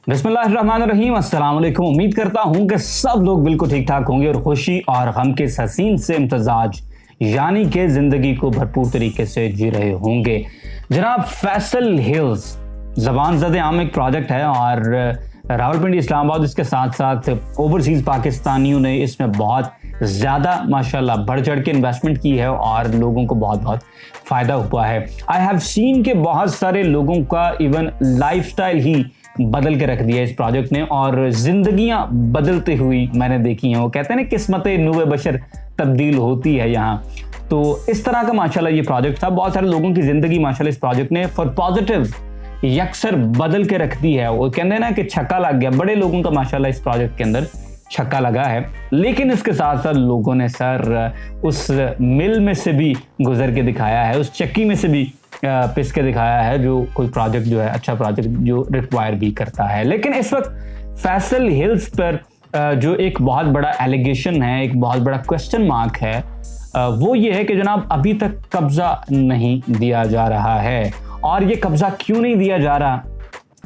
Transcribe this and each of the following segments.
बिस्मिल्लाहिर्रहमानिर्रहीम, अस्सलाम वालेकुम। उम्मीद करता हूँ कि सब लोग बिल्कुल ठीक ठाक होंगे और खुशी और गम के इस हसीन से इम्तजाज यानी कि ज़िंदगी को भरपूर तरीके से जी रहे होंगे। जनाब, फैसल हिल्स ज़बान ज़द आम एक प्रोजेक्ट है और रावलपिंडी इस्लामाबाद इसके साथ साथ ओवरसीज़ पाकिस्तानियों ने इसमें बहुत ज़्यादा माशाल्लाह बढ़ चढ़ के इन्वेस्टमेंट की है और लोगों को बहुत बहुत फ़ायदा हुआ है। आई हैव सीन के बहुत सारे लोगों का इवन लाइफस्टाइल ही बदल के रख दिया इस प्रोजेक्ट ने और ज़िंदगियां बदलते हुई मैंने देखी हैं। वो कहते हैं ना, किस्मतें नूए बशर तब्दील होती है यहाँ। तो इस तरह का माशाल्लाह ये प्रोजेक्ट था। बहुत सारे लोगों की ज़िंदगी माशाल्लाह इस प्रोजेक्ट ने फॉर पॉजिटिव यकसर बदल के रख दी है। वो कहते हैं ना कि छक्का लग गया। बड़े लोगों का माशाल्लाह इस प्रोजेक्ट के अंदर छक्का लगा है। लेकिन इसके साथ साथ लोगों ने सर उस मिल में से भी गुजर के दिखाया है, उस चक्की में से भी पिस के दिखाया है, जो कोई प्रोजेक्ट जो है अच्छा प्रोजेक्ट जो रिक्वायर भी करता है। लेकिन इस वक्त फैसल हिल्स पर जो एक बहुत बड़ा एलिगेशन है, एक बहुत बड़ा क्वेश्चन मार्क है, वो ये है कि जनाब अभी तक कब्जा नहीं दिया जा रहा है। और ये कब्जा क्यों नहीं दिया जा रहा,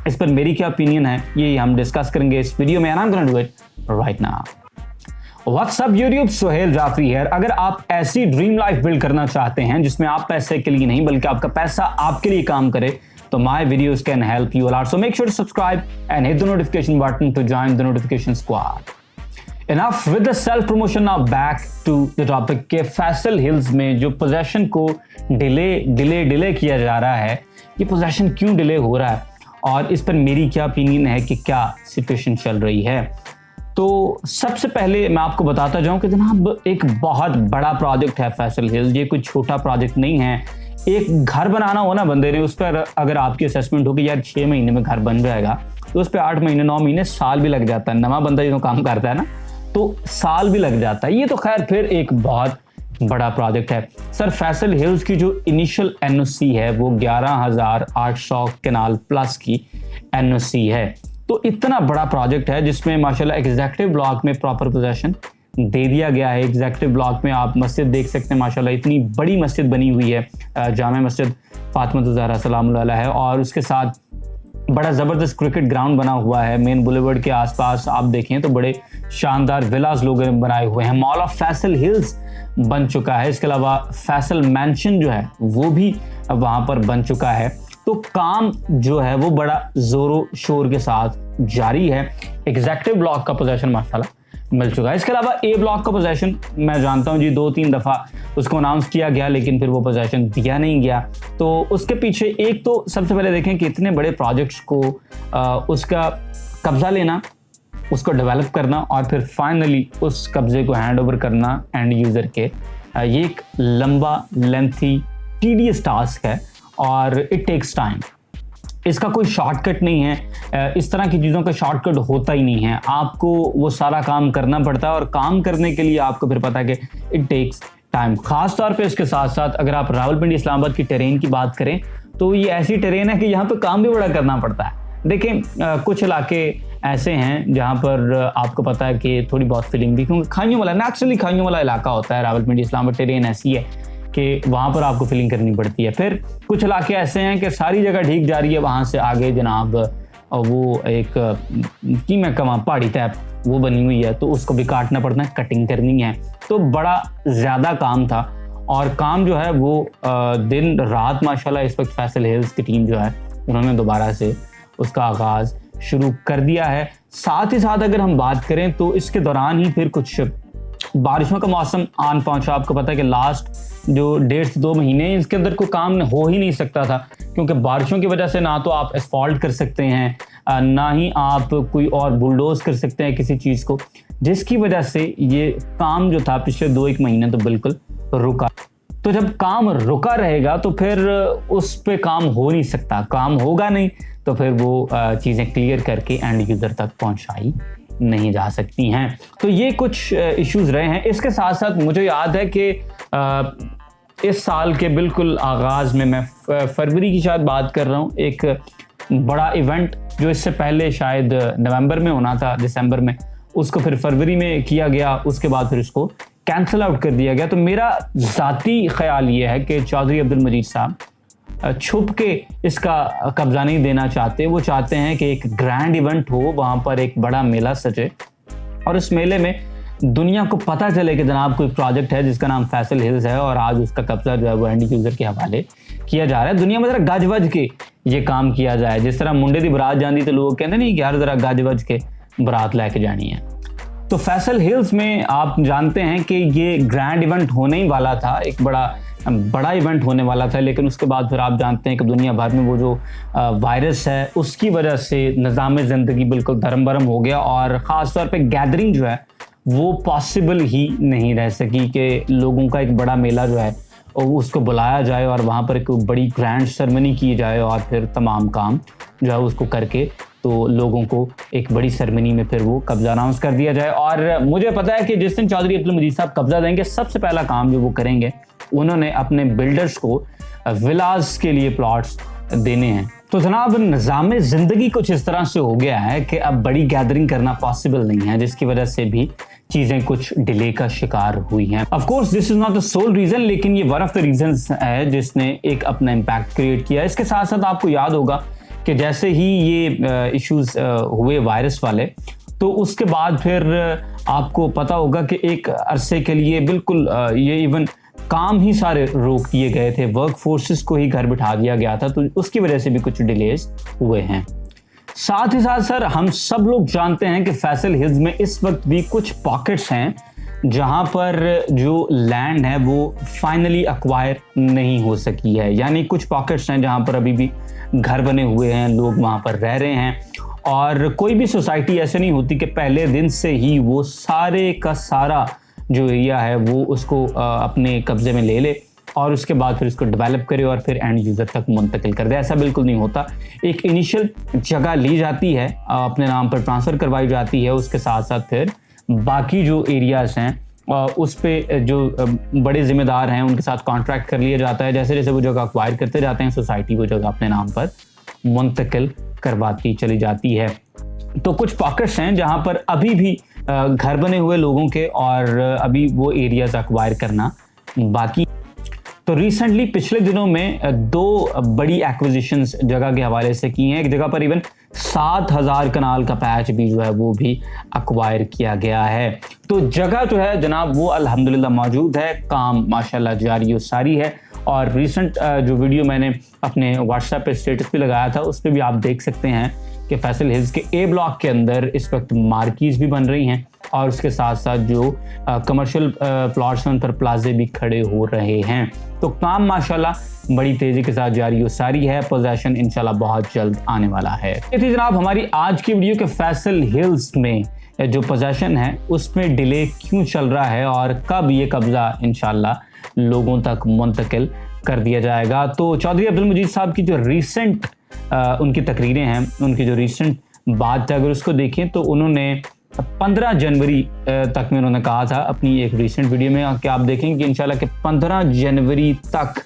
इस पर मेरी क्या ओपिनियन है, ये हम डिस्कस करेंगे इस वीडियो में। I'm gonna do it right now. What's up YouTube, Sohail Jafri है। अगर आप ऐसी ड्रीम लाइफ बिल्ड करना चाहते हैं जिसमें आप पैसे के लिए नहीं बल्कि आपका पैसा आपके लिए काम करे, तो my videos can help you a lot. So make sure to subscribe and hit the notification button to join the notification squad. Enough with the self promotion, now back to the topic के Faisal hills में जो possession को delay किया जा रहा है, ये possession क्यों डिले हो रहा है और इस पर मेरी क्या ओपिनियन है कि क्या सिचुएशन चल रही है। तो सबसे पहले मैं आपको बताता जाऊं कि जनाब एक बहुत बड़ा प्रोजेक्ट है फैसल हिल्स। ये कोई छोटा प्रोजेक्ट नहीं है। एक घर बनाना हो ना बंदे ने, उस पर अगर आपकी असेसमेंट हो कि यार 6 महीने में घर बन जाएगा, तो उस पर 8 महीने 9 महीने साल भी लग जाता है। नवा बंदा जो काम करता है ना, तो साल भी लग जाता है। ये तो खैर फिर एक बहुत बड़ा प्रोजेक्ट है। सर फैसल हिल्स की जो इनिशियल एनओसी है वो 11,800 कनाल प्लस की एनओसी है। तो इतना बड़ा प्रोजेक्ट है जिसमें माशाल्लाह एग्जीक्यूटिव ब्लॉक में प्रॉपर पोजेशन दे दिया गया है। एग्जीक्यूटिव ब्लॉक में आप मस्जिद देख सकते हैं, माशाल्लाह इतनी बड़ी मस्जिद बनी हुई है, जामा मस्जिद फातिमा ज़हरा सलाम अलैहा है। और उसके साथ बड़ा ज़बरदस्त क्रिकेट ग्राउंड बना हुआ है। मेन बुलेवर्ड के आसपास आप देखें तो बड़े शानदार विलास लोगों ने बनाए हुए हैं। मॉल ऑफ फैसल हिल्स बन चुका है। इसके अलावा फैसल मैंशन जो है वो भी वहाँ पर बन चुका है। तो काम जो है वो बड़ा जोरों शोर के साथ जारी है। एग्जीक्यूटिव ब्लॉक का पोजीशन माशाल्लाह मिल चुका है। इसके अलावा ए ब्लॉक का पोजीशन मैं जानता हूं जी 2-3 दफ़ा उसको अनाउंस किया गया, लेकिन फिर वो पोजीशन दिया नहीं गया। तो उसके पीछे एक तो सबसे पहले देखें कि इतने बड़े प्रोजेक्ट्स को उसका कब्जा लेना, उसको डेवलप करना और फिर फाइनली उस कब्जे को हैंड ओवर करना एंड यूज़र के, ये एक लंबा लेंथी टीडियस टास्क है और इट टेक्स टाइम। इसका कोई शॉर्टकट नहीं है। इस तरह की चीज़ों का शॉर्टकट होता ही नहीं है। आपको वो सारा काम करना पड़ता है और काम करने के लिए आपको फिर पता है कि इट टेक्स टाइम। ख़ास तौर पे इसके साथ साथ अगर आप रावलपिंडी इस्लामाबाद की टेरेन की बात करें तो ये ऐसी टेरेन है कि यहाँ पे काम भी बड़ा करना पड़ता है। देखें कुछ इलाके ऐसे हैं जहाँ पर आपको पता है कि थोड़ी बहुत फीलिंग भी, क्योंकि खाइयों वाला नेचुरली खाइयों वाला इलाका होता है। रावलपिंडी इस्लामाबाद टेरेन ऐसी है कि वहाँ पर आपको फीलिंग करनी पड़ती है। फिर कुछ इलाके ऐसे हैं कि सारी जगह ठीक जा रही है, वहाँ से आगे जनाब वो एक कीमा कमा पहाड़ी टाइप वो बनी हुई है, तो उसको भी काटना पड़ता है, कटिंग करनी है। तो बड़ा ज़्यादा काम था और काम जो है वो दिन रात माशाल्लाह इस वक्त फैसल हिल्स की टीम जो है उन्होंने दोबारा से उसका आगाज़ शुरू कर दिया है। साथ ही साथ अगर हम बात करें तो इसके दौरान ही फिर कुछ बारिशों का मौसम आन पहुंचा। आपको पता है कि लास्ट जो 1.5 से 2 महीने इसके अंदर कोई काम हो ही नहीं सकता था, क्योंकि बारिशों की वजह से ना तो आप एस्फॉल्ट कर सकते हैं, ना ही आप कोई और बुलडोज कर सकते हैं किसी चीज़ को, जिसकी वजह से ये काम जो था पिछले 2-1 महीने तो बिल्कुल रुका। तो जब काम रुका रहेगा तो फिर उस पे काम हो नहीं सकता, काम होगा नहीं तो फिर वो चीज़ें क्लियर करके एंड यूज़र तक पहुँचाई नहीं जा सकती हैं। तो ये कुछ इश्यूज़ रहे हैं। इसके साथ साथ मुझे याद है कि इस साल के बिल्कुल आगाज़ में, मैं फरवरी की शायद बात कर रहा हूँ, एक बड़ा इवेंट जो इससे पहले शायद नवंबर में होना था, दिसंबर में, उसको फिर फरवरी में किया गया। उसके बाद फिर उसको कैंसिल आउट कर दिया गया। तो मेरा ज़ाती ख्याल ये है कि चौधरी अब्दुल मजीद साहब छुप के इसका कब्जा नहीं देना चाहते। वो चाहते हैं कि एक ग्रैंड इवेंट हो, वहाँ पर एक बड़ा मेला सजे और इस मेले में दुनिया को पता चले कि जनाब कोई प्रोजेक्ट है जिसका नाम फैसल हिल्स है और आज उसका कब्जा जो है वो एंड यूजर के हवाले किया जा रहा है। दुनिया में जरा गज वज के ये काम किया जाए, जिस तरह मुंडे की बरात जानी तो लोग कहते नहीं कि यार जरा गज वज के बरात लेके जानी है। तो फैसल हिल्स में आप जानते हैं कि ये ग्रैंड इवेंट होने ही वाला था, एक बड़ा इवेंट होने वाला था, लेकिन उसके बाद फिर आप जानते हैं कि दुनिया भर में वो जो वायरस है उसकी वजह से निज़ाम ज़िंदगी बिल्कुल धर्म भरम हो गया और ख़ास तौर पे गैदरिंग जो है वो पॉसिबल ही नहीं रह सकी कि लोगों का एक बड़ा मेला जो है उसको बुलाया जाए और वहाँ पर एक बड़ी ग्रैंड सेरेमनी की जाए और फिर तमाम काम जो है उसको करके तो लोगों को एक बड़ी सेरेमनी में फिर वो कब्जा अनाउंस कर दिया जाए। और मुझे पता है कि जिस दिन चौधरी अब्दुल मजीद साहब कब्जा देंगे सबसे पहला काम जो वो करेंगे, उन्होंने अपने बिल्डर्स को विलास के लिए प्लॉट्स देने हैं। तो जनाब निज़ाम ज़िंदगी कुछ इस तरह से हो गया है कि अब बड़ी गैदरिंग करना पॉसिबल नहीं है, जिसकी वजह से भी चीज़ें कुछ डिले का शिकार हुई हैं। Of course this is not the soul reason, लेकिन ये वन ऑफ द रीजंस है जिसने एक अपना इम्पैक्ट क्रिएट किया। इसके साथ साथ आपको याद होगा कि जैसे ही ये इश्यूज हुए वायरस वाले, तो उसके बाद फिर आपको पता होगा कि एक अरसे के लिए बिल्कुल ये इवन काम ही सारे रोक दिए गए थे, वर्क फोर्सेस को ही घर बिठा दिया गया था, तो उसकी वजह से भी कुछ डिलेज हुए हैं। साथ ही साथ सर हम सब लोग जानते हैं कि फैसल हिल्स में इस वक्त भी कुछ पॉकेट्स हैं जहां पर जो लैंड है वो फाइनली एक्वायर नहीं हो सकी है, यानी कुछ पॉकेट्स हैं जहां पर अभी भी घर बने हुए हैं, लोग वहां पर रह रहे हैं और कोई भी सोसाइटी ऐसे नहीं होती कि पहले दिन से ही वो सारे का सारा जो एरिया है वो उसको अपने कब्जे में ले ले और उसके बाद फिर उसको डेवलप करे और फिर एंड यूज़र तक मुंतकिल कर दे। ऐसा बिल्कुल नहीं होता। एक इनिशियल जगह ली जाती है, अपने नाम पर ट्रांसफ़र करवाई जाती है, उसके साथ साथ फिर बाकी जो एरियाज़ हैं उस पे जो बड़े ज़िम्मेदार हैं उनके साथ कॉन्ट्रैक्ट कर लिया जाता है। जैसे जैसे वो जगह एक्वायर करते जाते हैं सोसाइटी वो जगह अपने नाम पर मुंतकिल करवाती चली जाती है। तो कुछ पॉकेट्स हैं जहाँ पर अभी भी घर बने हुए लोगों के और अभी वो एरियाज एक्वायर करना बाकी। तो रिसेंटली पिछले दिनों में दो बड़ी एक्विजिशंस जगह के हवाले से की हैं। एक जगह पर इवन 7000 कनाल का पैच भी जो है वो भी एक्वायर किया गया है। तो जगह जो है जनाब वो अल्हम्दुलिल्लाह मौजूद है, काम माशाल्लाह जारी और सारी है। और रिसेंट जो वीडियो मैंने अपने व्हाट्सएप पे स्टेटस पे लगाया था उस पर भी आप देख सकते हैं कि फैसल हिल्स के ए ब्लॉक के अंदर इस वक्त मार्कीज भी बन रही हैं और उसके साथ साथ जो कमर्शियल प्लॉट्स हैं उन पर प्लाजे भी खड़े हो रहे हैं। तो काम माशाल्लाह बड़ी तेज़ी के साथ जारी और सारी है। पोजेशन इंशाल्लाह बहुत जल्द आने वाला है। ये थी जनाब हमारी आज की वीडियो के फैसल हिल्स में जो पोजेशन है उसमें डिले क्यों चल रहा है और कब ये कब्जा इंशाल्लाह लोगों तक मुंतकिल कर दिया जाएगा। तो चौधरी अब्दुल मजीद साहब की जो रिसेंट उनकी तकरीरें हैं, उनकी जो रिसेंट बात है अगर उसको देखें तो उन्होंने 15 जनवरी तक में उन्होंने कहा था अपनी एक रिसेंट वीडियो में कि आप देखेंगे कि इंशाल्लाह के 15 जनवरी तक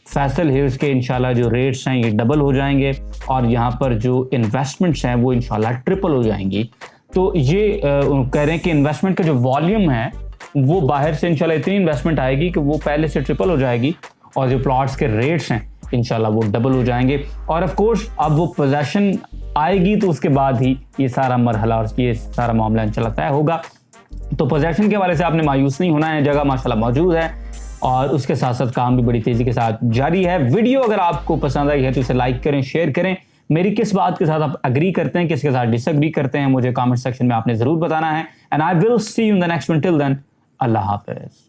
फैसल हिल्स के इंशाल्लाह जो रेट्स हैं ये डबल हो जाएंगे और यहाँ पर जो इन्वेस्टमेंट्स हैं वो इंशाल्लाह ट्रिपल हो जाएंगी। तो ये कह रहे हैं कि इन्वेस्टमेंट का जो वॉल्यूम है वो बाहर से इंशाल्लाह इतनी इन्वेस्टमेंट आएगी कि वो पहले से ट्रिपल हो जाएगी और जो प्लॉट्स के रेट्स हैं इंशाल्लाह वो डबल हो जाएंगे। और ऑफ कोर्स अब वो पोजेशन आएगी तो उसके बाद ही ये सारा मरहला और ये सारा मामला इंशाल्लाह तय होगा। तो पोजेशन के हवाले से आपने मायूस नहीं होना है, जगह माशाल्लाह मौजूद है और उसके साथ साथ काम भी बड़ी तेज़ी के साथ जारी है। वीडियो अगर आपको पसंद आई है तो इसे लाइक करें, शेयर करें। मेरी किस बात के साथ आप एग्री करते हैं, किसके साथ डिसएग्री करते हैं, मुझे कमेंट सेक्शन में आपने ज़रूर बताना है। And I will see you in the next one. Till then अल्लाह हाफिज़।